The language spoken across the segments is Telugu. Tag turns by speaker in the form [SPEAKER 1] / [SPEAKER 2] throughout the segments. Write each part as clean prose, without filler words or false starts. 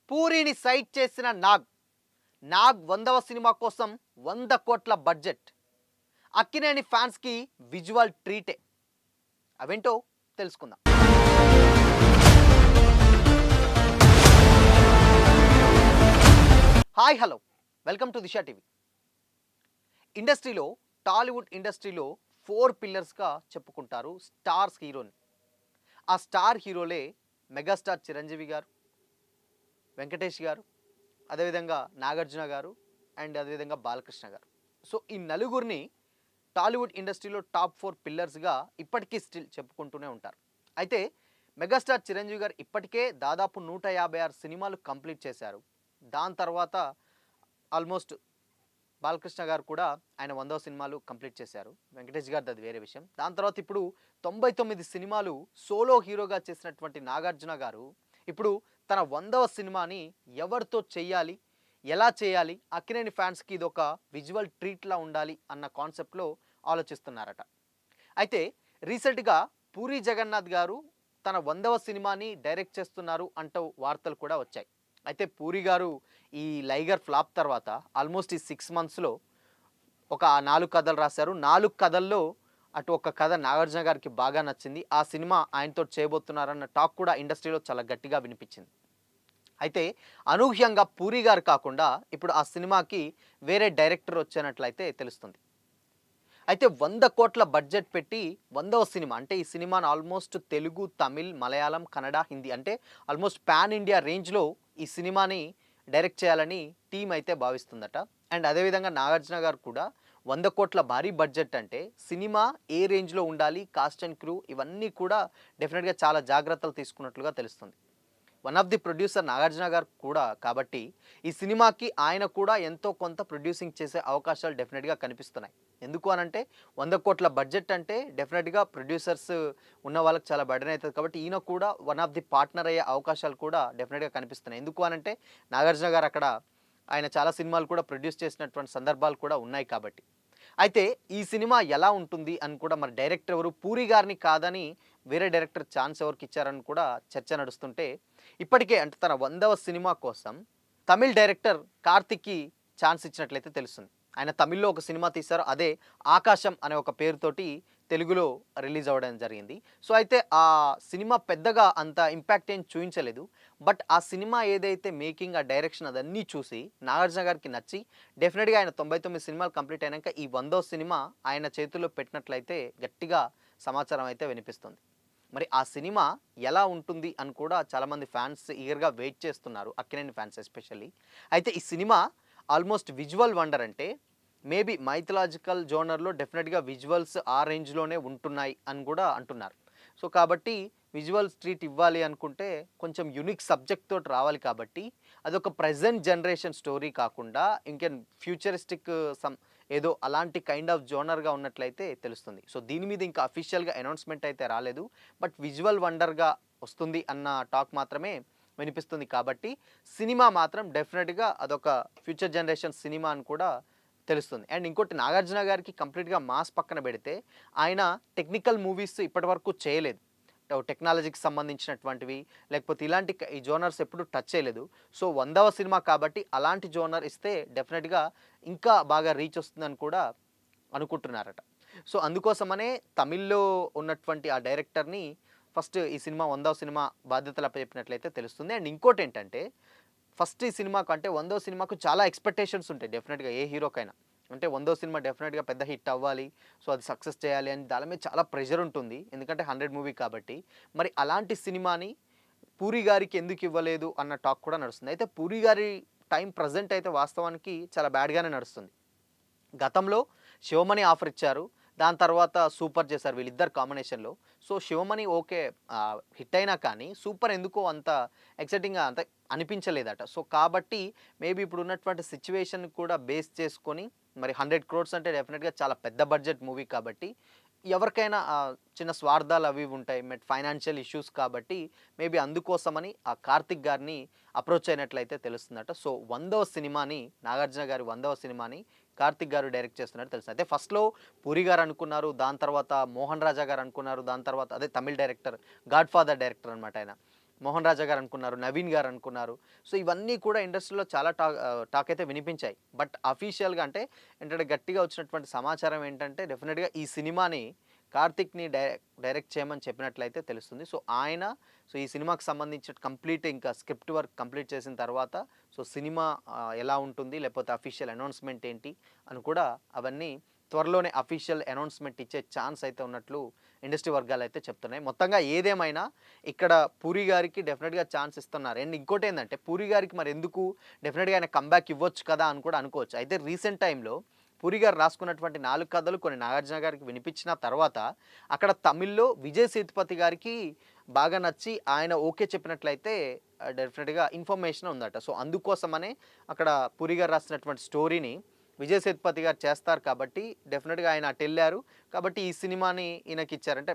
[SPEAKER 1] పూరిని సైట్ చేసిన నాగ్ 100వ సినిమా కోసం 100 కోట్ల బడ్జెట్. అక్కినేని ఫ్యాన్స్కి విజువల్ ట్రీటే. అవేంటో తెలుసుకుందాం. Hi hello, welcome to Disha TV. ఇండస్ట్రీలో, టాలీవుడ్ ఇండస్ట్రీలో 4 పిల్లర్స్గా చెప్పుకుంటారు స్టార్స్ హీరోని. ఆ స్టార్ హీరోలే మెగాస్టార్ చిరంజీవి గారు, వెంకటేష్ గారు, అదేవిధంగా నాగార్జున గారు అండ్ అదేవిధంగా బాలకృష్ణ గారు. సో ఈ నలుగురిని టాలీవుడ్ ఇండస్ట్రీలో టాప్ 4 పిల్లర్స్గా ఇప్పటికీ స్టిల్ చెప్పుకుంటూనే ఉంటారు. అయితే మెగాస్టార్ చిరంజీవి గారు ఇప్పటికే దాదాపు 156 సినిమాలు కంప్లీట్ చేశారు. దాని తర్వాత ఆల్మోస్ట్ బాలకృష్ణ గారు కూడా ఆయన 100వ సినిమాలు కంప్లీట్ చేశారు. వెంకటేష్ గారిది అది వేరే విషయం. దాని తర్వాత ఇప్పుడు 99 సినిమాలు సోలో హీరోగా చేసినటువంటి నాగార్జున గారు ఇప్పుడు తన 100వ సినిమాని ఎవరితో చెయ్యాలి, ఎలా చేయాలి, అక్కినేని ఫ్యాన్స్కి ఇది ఒక విజువల్ ట్రీట్లా ఉండాలి అన్న కాన్సెప్ట్లో ఆలోచిస్తున్నారట. అయితే రీసెంట్గా పూరి జగన్నాథ్ గారు తన 100వ సినిమాని డైరెక్ట్ చేస్తున్నారు అంటూ వార్తలు కూడా వచ్చాయి. అయితే పూరి గారు ఈ లైగర్ ఫ్లాప్ తర్వాత ఆల్మోస్ట్ ఈ 6 మంత్స్లో ఒక 4 కథలు రాశారు. 4 కథల్లో అటు ఒక కథ నాగార్జున గారికి బాగా నచ్చింది. ఆ సినిమా ఆయనతో చేయబోతున్నారన్న టాక్ కూడా ఇండస్ట్రీలో చాలా గట్టిగా వినిపించింది. అయితే అనూహ్యంగా పూరి గారు కాకుండా ఇప్పుడు ఆ సినిమాకి వేరే డైరెక్టర్ వచ్చినట్లయితే తెలుస్తుంది. అయితే 100 కోట్ల బడ్జెట్ పెట్టి 100వ సినిమా అంటే ఈ సినిమాను ఆల్మోస్ట్ తెలుగు, తమిళ్, మలయాళం, కన్నడ, హిందీ అంటే ఆల్మోస్ట్ పాన్ ఇండియా రేంజ్లో ఈ సినిమాని డైరెక్ట్ చేయాలని టీం అయితే భావిస్తుందట. అండ్ అదేవిధంగా నాగార్జున గారు కూడా 100 కోట్ల భారీ బడ్జెట్ అంటే సినిమా ఏ రేంజ్లో ఉండాలి, కాస్ట్ అండ్ క్రూ ఇవన్నీ కూడా డెఫినెట్గా చాలా జాగ్రత్తలు తీసుకున్నట్లుగా తెలుస్తుంది. One of the producer Nagarjuna గారు కూడా కాబట్టి ఈ సినిమాకి ఆయన కూడా ఎంతో కొంత ప్రొడ్యూసింగ్ చేసే అవకాశాలు డెఫినెట్గా కనిపిస్తున్నాయి. ఎందుకు అనంటే 100 కోట్ల బడ్జెట్ అంటే డెఫినెట్గా ప్రొడ్యూసర్స్ ఉన్న వాళ్ళకి చాలా బర్డెన్ అవుతుంది. కాబట్టి ఈయన కూడా వన్ ఆఫ్ ది పార్ట్నర్ అయ్యే అవకాశాలు కూడా డెఫినెట్గా కనిపిస్తున్నాయి. ఎందుకు అనంటే నాగార్జున గారు అక్కడ ఆయన చాలా సినిమాలు కూడా ప్రొడ్యూస్ చేసినటువంటి సందర్భాలు కూడా ఉన్నాయి కాబట్టి. అయితే ఈ సినిమా ఎలా ఉంటుంది అని కూడా మరి డైరెక్టర్ ఎవరు, పూరి గారిని కాదని వేరే డైరెక్టర్ ఛాన్స్ ఎవరికి ఇచ్చారని కూడా చర్చ నడుస్తుంటే ఇప్పటికే అంటే తన 100వ సినిమా కోసం తమిళ్ డైరెక్టర్ కార్తిక్కి ఛాన్స్ ఇచ్చినట్లయితే తెలుస్తుంది. ఆయన తమిళ్లో ఒక సినిమా తీశారు, అదే ఆకాశం అనే ఒక పేరుతోటి తెలుగులో రిలీజ్ అవ్వడం జరిగింది. సో అయితే ఆ సినిమా పెద్దగా అంత ఇంపాక్ట్ ఏం చూపించలేదు. బట్ ఆ సినిమా ఏదైతే మేకింగ్, ఆ డైరెక్షన్ అదన్నీ చూసి నాగార్జున గారికి నచ్చి డెఫినెట్గా ఆయన 99 సినిమాలు కంప్లీట్ అయినాక ఈ 100వ సినిమా ఆయన చేతుల్లో పెట్టినట్లయితే గట్టిగా సమాచారం అయితే వినిపిస్తుంది. మరి ఆ సినిమా ఎలా ఉంటుంది అని కూడా చాలామంది ఫ్యాన్స్ ఈగర్గా వెయిట్ చేస్తున్నారు, అక్కినేని ఫ్యాన్స్ ఎస్పెషల్లీ. అయితే ఈ సినిమా ఆల్మోస్ట్ విజువల్ వండర్ అంటే మేబీ మైథలాజికల్ జోనర్లో డెఫినెట్గా విజువల్స్ ఆ రేంజ్లోనే ఉంటున్నాయి అని కూడా అంటున్నారు. సో కాబట్టి విజువల్ ట్రీట్ ఇవ్వాలి అనుకుంటే కొంచెం యునిక్ సబ్జెక్ట్ తోటి రావాలి. కాబట్టి అదొక ప్రజెంట్ జనరేషన్ స్టోరీ కాకుండా ఇంకేం ఫ్యూచరిస్టిక్ ఏదో అలాంటి కైండ్ ఆఫ్ జోనర్గా ఉన్నట్లయితే తెలుస్తుంది. సో దీని మీద ఇంకా అఫీషియల్గా అనౌన్స్మెంట్ అయితే రాలేదు. బట్ విజువల్ వండర్గా వస్తుంది అన్న టాక్ మాత్రమే వినిపిస్తుంది. కాబట్టి సినిమా మాత్రం డెఫినెట్గా అదొక ఫ్యూచర్ జనరేషన్ సినిమా అని కూడా తెలుస్తుంది. అండ్ ఇంకోటి నాగార్జున గారికి కంప్లీట్గా మాస్ పక్కన పెడితే ఆయన టెక్నికల్ మూవీస్ ఇప్పటివరకు చేయలేదు. టెక్నాలజీకి సంబంధించినటువంటివి లేకపోతే ఇలాంటి ఈ జోనర్స్ ఎప్పుడు టచ్ చేయలేదు. సో 100వ సినిమా కాబట్టి అలాంటి జోనర్ ఇస్తే డెఫినెట్గా ఇంకా బాగా రీచ్ వస్తుందని కూడా అనుకుంటున్నారట. సో అందుకోసమనే తమిళ్లో ఉన్నటువంటి ఆ డైరెక్టర్ని ఫస్ట్ ఈ సినిమా 100వ సినిమా బాధ్యతలు అప్పచెప్పినట్లయితే తెలుస్తుంది. అండ్ ఇంకోటి ఏంటంటే ఫస్ట్ ఈ సినిమాకు అంటే 100వ సినిమాకు చాలా ఎక్స్పెక్టేషన్స్ ఉంటాయి డెఫినెట్గా ఏ హీరోకైనా. అంటే 100వ సినిమా డెఫినెట్గా పెద్ద హిట్ అవ్వాలి, సో అది సక్సెస్ చేయాలి అని దాని మీద చాలా ప్రెషర్ ఉంటుంది. ఎందుకంటే 100 మూవీ కాబట్టి. మరి అలాంటి సినిమాని పూరి గారికి ఎందుకు ఇవ్వలేదు అన్న టాక్ కూడా నడుస్తుంది. అయితే పూరి గారి టైం ప్రజెంట్ అయితే వాస్తవానికి చాలా బ్యాడ్గానే నడుస్తుంది. గతంలో శివమణి ఆఫర్ ఇచ్చారు, దాని తర్వాత సూపర్ చేశారు వీళ్ళిద్దరు కాంబినేషన్లో. సో శివమణి ఓకే హిట్ అయినా కానీ సూపర్ ఎందుకో అంత ఎక్సైటింగ్గా అంత అనిపించలేదట. సో కాబట్టి మేబీ ఇప్పుడు ఉన్నటువంటి సిచ్యువేషన్ కూడా బేస్ చేసుకొని మరి 100 crores అంటే డెఫినెట్గా చాలా పెద్ద బడ్జెట్ మూవీ కాబట్టి ఎవరికైనా చిన్న స్వార్థాలు అవి ఉంటాయి, ఫైనాన్షియల్ ఇష్యూస్ కాబట్టి మేబీ అందుకోసమని ఆ కార్తిక్ గారిని అప్రోచ్ అయినట్లయితే తెలుస్తుందట. సో 100వ సినిమాని నాగార్జున గారి 100వ సినిమాని కార్తిక్ గారు డైరెక్ట్ చేస్తున్నట్టు తెలుస్తుంది. అయితే ఫస్ట్లో పూరి గారు అనుకున్నారు, దాని తర్వాత మోహన్ రాజా గారు అనుకున్నారు, దాని తర్వాత అదే Tamil director God father director అనమాట ఆయన. మోహన్ రాజా గారు అనుకున్నారు, నవీన్ గారు అనుకున్నారు. సో, ఇవన్నీ కూడా ఇండస్ట్రీలో చాలా టాక్ అయితే వినిపించాయి. బట్ అఫీషియల్‌గా అంటే ఏంటంటే గట్టిగా వచ్చినటువంటి సమాచారం ఏంటంటే డెఫినిట్‌గా ఈ సినిమాని కార్తీక్‌ని డైరెక్ట్ చేయమని చెప్పినట్లయితే తెలుస్తుంది. సో, ఈ సినిమాకి సంబంధించిన కంప్లీట్ ఇంకా స్క్రిప్ట్ వర్క్ కంప్లీట్ చేసిన తర్వాత సో, సినిమా ఎలా ఉంటుంది? లేకపోతే అఫీషియల్ అనౌన్స్‌మెంట్ ఏంటి? అని కూడా అవన్నీ త్వరలోనే అఫీషియల్ అనౌన్స్‌మెంట్ ఇచ్చే ఛాన్స్ అయితే ఉన్నట్లు ఇండస్ట్రీ వర్గాలైతే చెప్తున్నాయి. మొత్తంగా ఏదేమైనా ఇక్కడ 'పూరి' గారికి డెఫినిట్‌గా ఛాన్స్ ఇస్తున్నారు. అండ్ ఇంకోటేందంటే 'పూరి' గారికి మరెందుకు డెఫినిట్‌గా ఆయన కమ్‌బ్యాక్ ఇవ్వచ్చు కదా! అని కూడా అనుకోవచ్చు. అయితే రీసెంట్ టైమ్‌లో 'పూరి' గారు రాసుకున్నటువంటి 4 కథలు కొన్ని 'నాగార్జున' గారికి వినిపించిన తర్వాత అక్కడ తమిళ్‌లో 'విజయ్ సేతుపతి' గారికి బాగా నచ్చి ఆయన ఓకే చెప్పినట్లయితే డెఫినిట్‌గా ఇన్ఫర్మేషన్ ఉందట. సో, అందుకోసమనే అక్కడ 'పూరి' గారు రాసినటువంటి స్టోరీని విజయ్ సేతుపతి గారు చేస్తారు కాబట్టి డెఫినిట్‌గా ఆయన అటెళ్లారు. కాబట్టి ఈ సినిమాని ఈయనకిచ్చారు. అంటే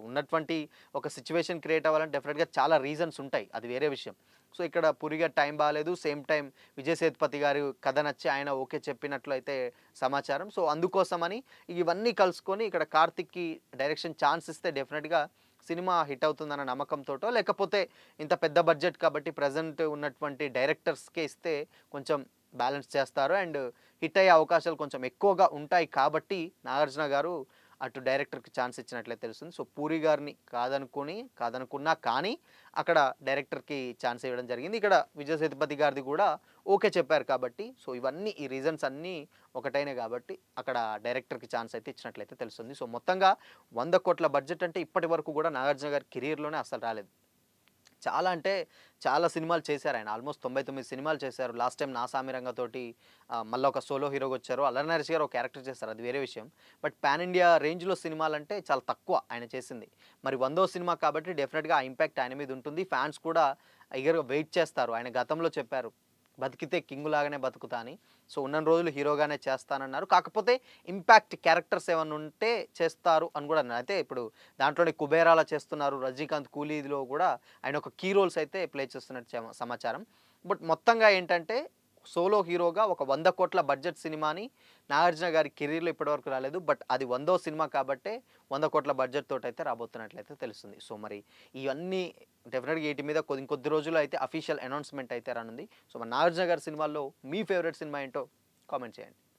[SPEAKER 1] ఉన్నటువంటి ఒక సిట్యుయేషన్ క్రియేట్ అవ్వాలంటే డెఫినిట్‌గా చాలా రీజన్స్ ఉంటాయి. అది వేరే విషయం. సో, ఇక్కడ 'పూరి' గారి టైం బాలేదు. సేమ్ టైమ్ విజయ్ సేతుపతి గారి కథ నచ్చి ఆయన ఓకే చెప్పినట్లు అయితే సమాచారం. సో, అందుకోసమని ఇవన్నీ కలుసుకొని ఇక్కడ 'కార్తిక్‌కి' డైరెక్షన్ ఛాన్స్ ఇస్తే డెఫినిట్‌గా సినిమా హిట్ అవుతుందన్న నమ్మకంతోటో, లేకపోతే ఇంత పెద్ద బడ్జెట్ కాబట్టి ప్రెజెంట్ ఉన్నటువంటి డైరెక్టర్స్‌కే ఇస్తే కొంచెం బ్యాలెన్స్ చేస్తారు. అండ్ హిట్ అయ్యే అవకాశాలు కొంచెం ఎక్కువగా ఉంటాయి కాబట్టి 'నాగార్జున' గారు అటు డైరెక్టర్‌కి ఛాన్స్ ఇచ్చినట్లయితే తెలుస్తుంది. సో, 'పూరి' గారిని కాదనుకున్నా కానీ అక్కడ డైరెక్టర్‌కి ఛాన్స్ ఇవ్వడం జరిగింది. ఇక్కడ 'విజయ్ సేతుపతి' గారిది కూడా ఓకే చెప్పారు కాబట్టి సో, ఈ రీజన్స్ అన్నీ ఒకటైనాయి కాబట్టి అక్కడ డైరెక్టర్‌కి ఛాన్స్ అయితే ఇచ్చినట్లయితే తెలుస్తుంది. సో, మొత్తంగా 100,00,00,000 బడ్జెట్ అంటే ఇప్పటి వరకు కూడా 'నాగార్జున' గారి కెరియర్‌లోనే అస్సలు రాలేదు. చాలా అంటే చాలా సినిమాలు చేశారాయన. ఆల్‌మోస్ట్ 99 సినిమాలు చేశారు. లాస్ట్ టైమ్ 'నా సామిరంగ' తోటి మళ్ళా ఒక సోలో హీరోగొచ్చారు. 'అల్లరి నరేష్' గారు ఒక క్యారెక్టర్ చేశారు. అది వేరే విషయం. బట్ పాన్ ఇండియా రేంజ్‌లో సినిమాలంటే చాలా తక్కువ ఆయన చేసింది. మరి 100వ సినిమా కాబట్టి డెఫినిట్‌గా ఆ ఇంపాక్ట్ ఆయన మీద ఉంటుంది. ఫ్యాన్స్ కూడా ఈగర్‌గా వెయిట్ చేస్తారు. ఆయన గతంలో చెప్పారు. బతికితే కింగ్ లాగానే బతుకుతా అని. సో, ఉన్నన్ని రోజులు హీరోగానే చేస్తానన్నారు. కాకపోతే ఇంపాక్ట్ క్యారెక్టర్స్ ఏమన్నా ఉంటే చేస్తారు అని కూడా అన్నారు. అయితే ఇప్పుడు దాంట్లోనే 'కుబేరా'లా చేస్తున్నారు. 'రజనీకాంత్ కూలీ'లో కూడా ఆయన ఒక కీ రోల్స్ అయితే ప్లే చేస్తున్నట్టు సమాచారం. బట్ మొత్తంగా ఏంటంటే సోలో హీరోగా ఒక 100,00,00,000 బడ్జెట్ సినిమాని 'నాగార్జున' గారి కెరీర్‌లో ఇప్పటివరకు రాలేదు. బట్ అది 100వ సినిమా కాబట్టే 100,00,00,000 బడ్జెట్ తోటైతే రాబోతున్నట్లయితే తెలుస్తుంది. సో, మరి ఇవన్నీ డెఫినిట్‌గా ఈటి మీద ఇంకొద్ది రోజుల్లో అయితే అఫీషియల్ అనౌన్స్‌మెంట్ అయితే రానుంది. సో, మరి 'నాగార్జున' గారి సినిమాల్లో మీ ఫేవరెట్ సినిమా ఏంటో కామెంట్ చేయండి.